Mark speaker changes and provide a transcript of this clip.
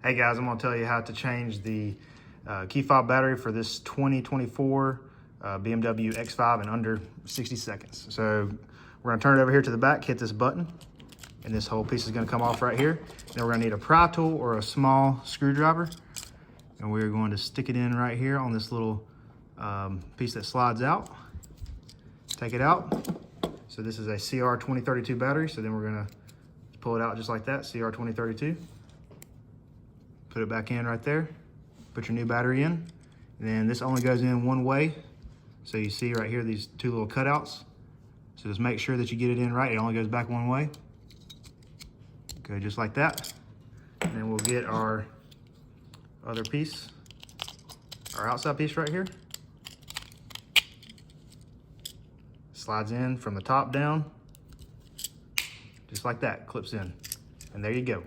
Speaker 1: Hey guys, I'm gonna tell you how to change the key fob battery for this 2024 BMW X5 in under 60 seconds. So we're gonna turn it over here to the back, hit this button, and this whole piece is gonna come off right here. Then we're gonna need a pry tool or a small screwdriver, and we're going to stick it in right here on this little piece that slides out. Take it out. So this is a CR2032 battery, so then we're gonna pull it out just like that, CR2032. Put it back in right there. Put your new battery in. And then this only goes in one way. So you see right here, these two little cutouts. So just make sure that you get it in right. It only goes back one way. Go just like that. And then we'll get our other piece, our outside piece right here. Slides in from the top down. Just like that, clips in. And there you go.